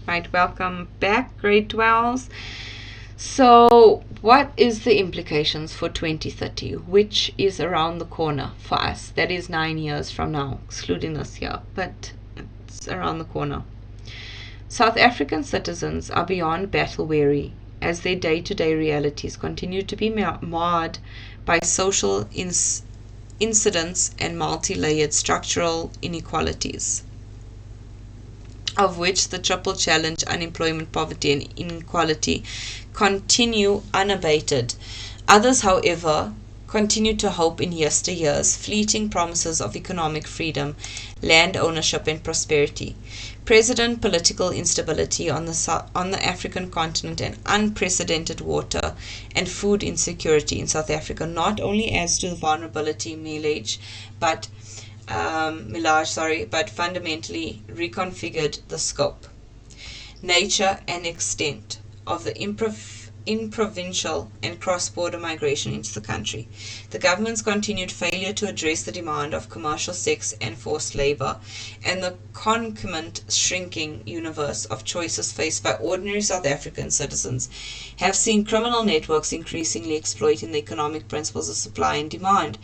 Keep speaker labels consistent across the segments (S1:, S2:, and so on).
S1: Right, welcome back, grade 12s. So, what is the implications for 2030, which is around the corner for us? That is 9 years from now, excluding this year, but it's around the corner. South African citizens are beyond battle weary as their day-to-day realities continue to be marred by social incidents and multi-layered structural inequalities, of which the triple challenge, unemployment, poverty, and inequality, continue unabated. Others, however, continue to hope in yesteryear's fleeting promises of economic freedom, land ownership, and prosperity. Present political instability on the African continent and unprecedented water and food insecurity in South Africa not only adds to the vulnerability but fundamentally reconfigured the scope, nature, and extent of the in-provincial and cross-border migration into the country. The government's continued failure to address the demand of commercial sex and forced labor, and the concomitant shrinking universe of choices faced by ordinary South African citizens have seen criminal networks increasingly exploiting the economic principles of supply and demand.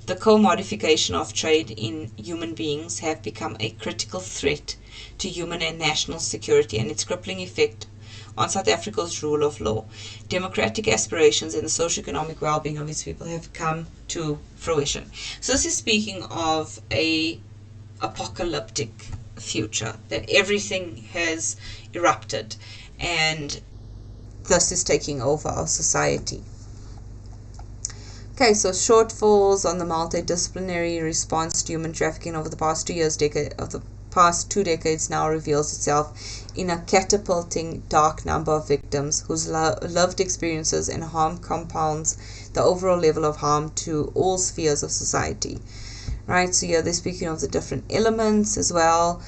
S1: The commodification of trade in human beings have become a critical threat to human and national security, and its crippling effect on South Africa's rule of law, democratic aspirations, and the socio-economic well-being of its people have come to fruition. So this is speaking of a apocalyptic future, that everything has erupted and thus is taking over our society. Okay, so shortfalls on the multidisciplinary response to human trafficking over the past 2 decades now reveals itself in a catapulting dark number of victims whose lived experiences and harm compounds the overall level of harm to all spheres of society. Right, so here they're speaking of the different elements as well: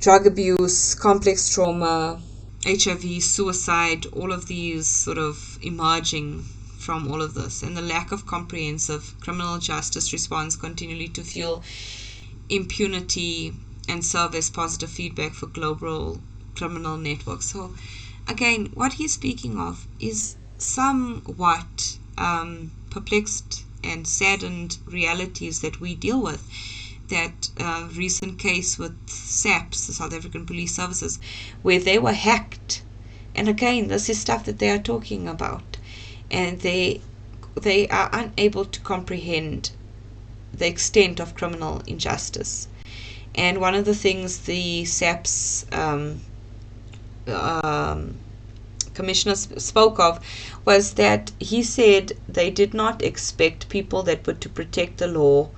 S1: drug abuse, complex trauma, HIV, suicide, all of these sort of emerging from all of this, and the lack of comprehensive criminal justice response continually to fuel impunity and serve as positive feedback for global criminal networks. So again, what he's speaking of is somewhat perplexed and saddened realities that we deal with. That recent case with SAPS, the South African Police Services, where they were hacked. And again, this is stuff that they are talking about. And they are unable to comprehend the extent of criminal injustice. And one of the things the SAPS commissioner spoke of was that he said they did not expect people that were to protect the law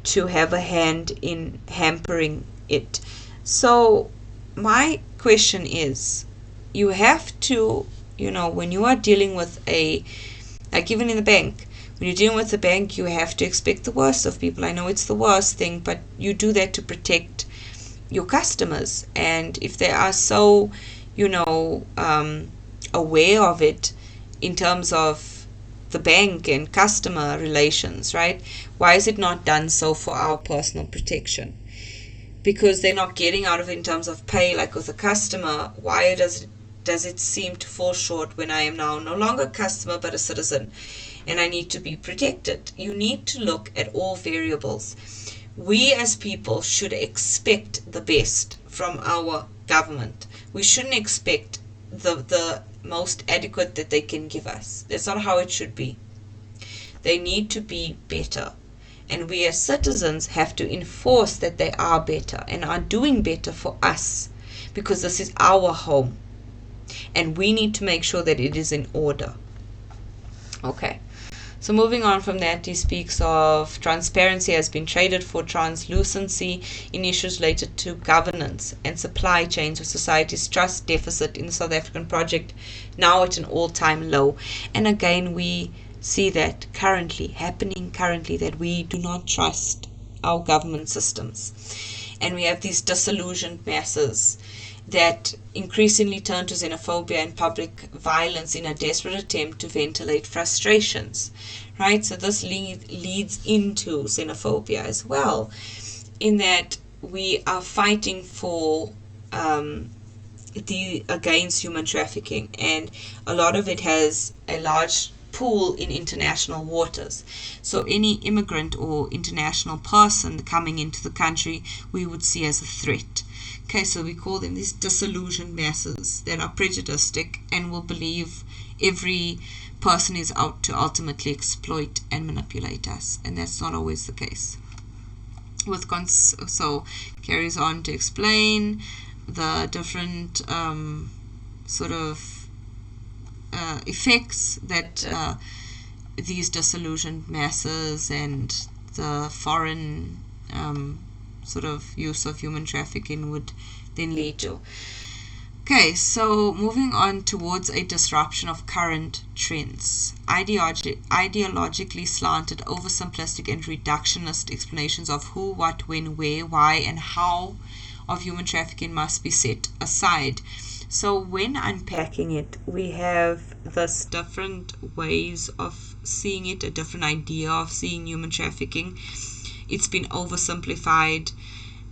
S1: to have a hand in hampering it. So my question is, you have to, when you are dealing with like even in the bank, when you're dealing with the bank, you have to expect the worst of people. I know it's the worst thing, but you do that to protect your customers. And if they are so, aware of it in terms of the bank and customer relations, right? Why is it not done so for our personal protection? Because they're not getting out of it in terms of pay, like with a customer. Why does it seem to fall short when I am now no longer a customer but a citizen, and I need to be protected? You need to look at all variables. We as people should expect the best from our government. We shouldn't expect the most adequate that they can give us. That's not how it should be. They need to be better. And we as citizens have to enforce that they are better and are doing better for us, because this is our home. And we need to make sure that it is in order. Okay. So moving on from that, he speaks of transparency has been traded for translucency in issues related to governance and supply chains, with society's trust deficit in the South African project now at an all-time low. And again, we see that happening currently, that we do not trust our government systems. And we have these disillusioned masses that increasingly turn to xenophobia and public violence in a desperate attempt to ventilate frustrations, right? So this leads into xenophobia as well, in that we are fighting for against human trafficking, and a lot of it has a large pool in international waters. So any immigrant or international person coming into the country, we would see as a threat. Okay, so we call them these disillusioned masses that are prejudiced and will believe every person is out to ultimately exploit and manipulate us, and that's not always the case. So carries on to explain the different sort of effects that these disillusioned masses and the foreign sort of use of human trafficking would then lead to. Okay, so moving on towards a disruption of current trends. Ideologically slanted, oversimplistic, and reductionist explanations of who, what, when, where, why, and how of human trafficking must be set aside. So when unpacking it, we have this different ways of seeing it, a different idea of seeing human trafficking. It's been oversimplified.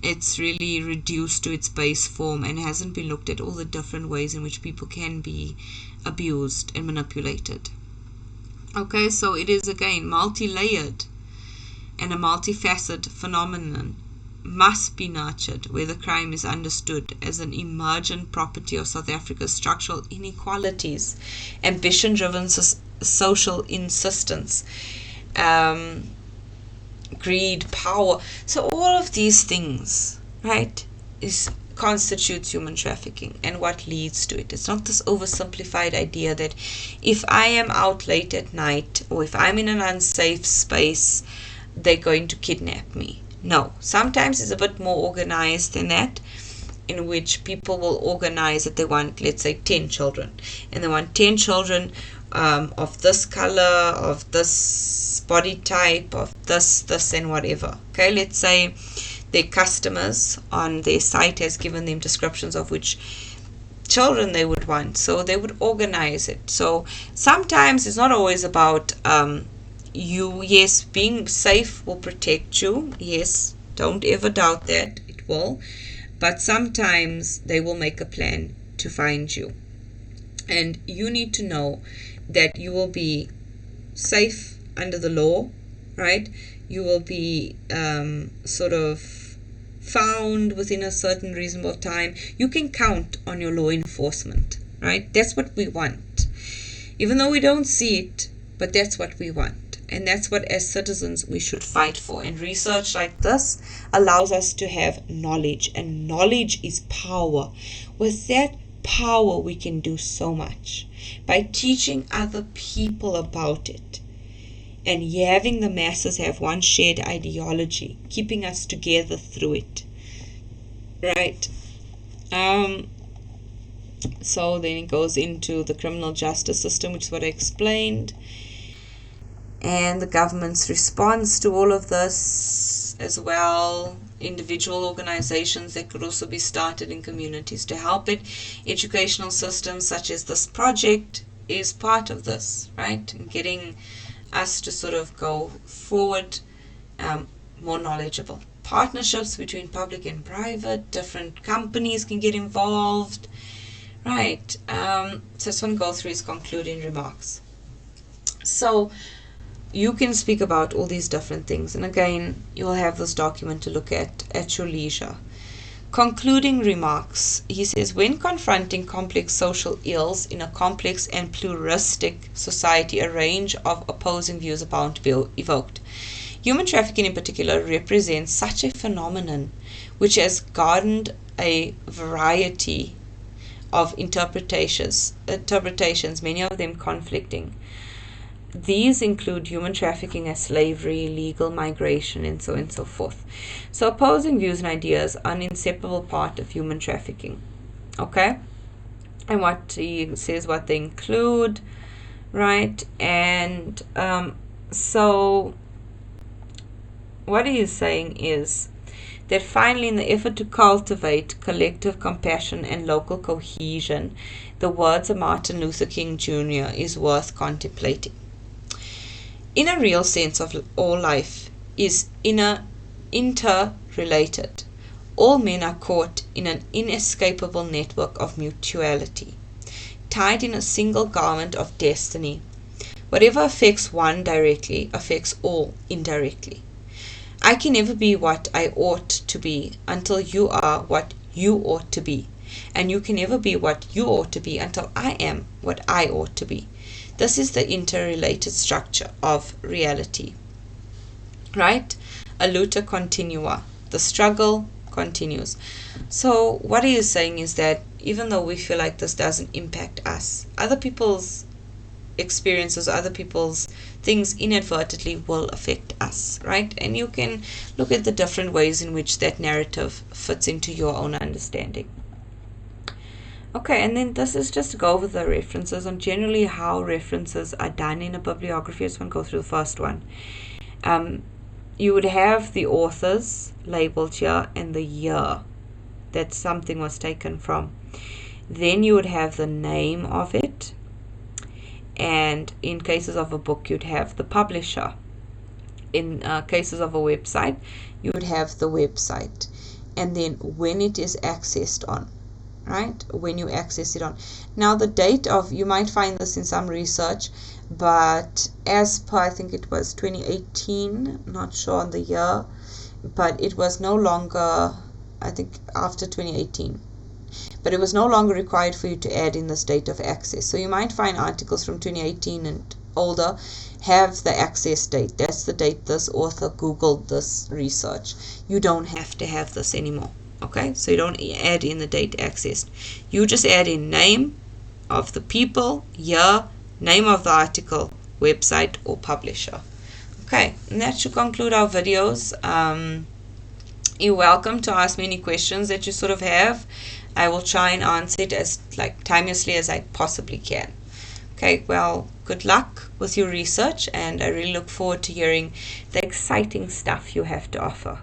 S1: It's really reduced to its base form and hasn't been looked at all the different ways in which people can be abused and manipulated. Okay, so it is again multi-layered and a multifaceted phenomenon, must be nurtured, where the crime is understood as an emergent property of South Africa's structural inequalities, ambition-driven social insistence, greed, power. So all of these things, right, constitutes human trafficking and what leads to it. It's not this oversimplified idea that if I am out late at night or if I'm in an unsafe space, they're going to kidnap me. No, sometimes it's a bit more organized than that, in which people will organize that they want, let's say, 10 children, and they want 10 children of this color, of this body type, of this and whatever. Okay, let's say their customers on their site has given them descriptions of which children they would want, so they would organize it. So sometimes it's not always about yes, being safe will protect you. Yes, don't ever doubt that, it will. But sometimes they will make a plan to find you. And you need to know that you will be safe under the law, right? You will be sort of found within a certain reasonable time. You can count on your law enforcement, right? That's what we want. Even though we don't see it, but that's what we want. And that's what, as citizens, we should fight for. And research like this allows us to have knowledge. And knowledge is power. With that power, we can do so much. By teaching other people about it. And having the masses have one shared ideology. Keeping us together through it. Right? So then it goes into the criminal justice system, which is what I explained. And the government's response to all of this as well. Individual organizations that could also be started in communities to help it. Educational systems such as this project is part of this, right? And getting us to sort of go forward more knowledgeable. Partnerships between public and private. Different companies can get involved. Right. So I just want to go through his concluding remarks. So you can speak about all these different things, and again, you'll have this document to look at your leisure. Concluding remarks, he says, when confronting complex social ills in a complex and pluralistic society, a range of opposing views are bound to be evoked. Human trafficking in particular represents such a phenomenon which has garnered a variety of interpretations, many of them conflicting. These include human trafficking as slavery, legal migration, and so on and so forth. So opposing views and ideas are an inseparable part of human trafficking. Okay? And what he says, what they include, right? And so what he is saying is that finally, in the effort to cultivate collective compassion and local cohesion, the words of Martin Luther King Jr. is worth contemplating. In a real sense of all life is interrelated. All men are caught in an inescapable network of mutuality, tied in a single garment of destiny. Whatever affects one directly affects all indirectly. I can never be what I ought to be until you are what you ought to be, and you can never be what you ought to be until I am what I ought to be. This is the interrelated structure of reality. Right? A luta continua. The struggle continues. So what he is saying is that even though we feel like this doesn't impact us, other people's experiences, other people's things inadvertently will affect us, right? And you can look at the different ways in which that narrative fits into your own understanding. Okay, and then this is just to go over the references on generally how references are done in a bibliography. I just want to go through the first one. You would have the authors labeled here and the year that something was taken from. Then you would have the name of it, and in cases of a book you'd have the publisher. In cases of a website you would have the website, and then when it is accessed on, right? When you access it on. Now the date of, you might find this in some research, but as per I think it was 2018, not sure on the year, but it was no longer, I think after 2018, but it was no longer required for you to add in this date of access. So you might find articles from 2018 and older have the access date. That's the date this author googled this research. You don't have to have this anymore. Okay, so you don't add in the date accessed. You just add in name of the people, year, name of the article, website, or publisher. Okay, and that should conclude our videos. You're welcome to ask me any questions that you sort of have. I will try and answer it as timelessly as I possibly can. Okay, well, good luck with your research, and I really look forward to hearing the exciting stuff you have to offer.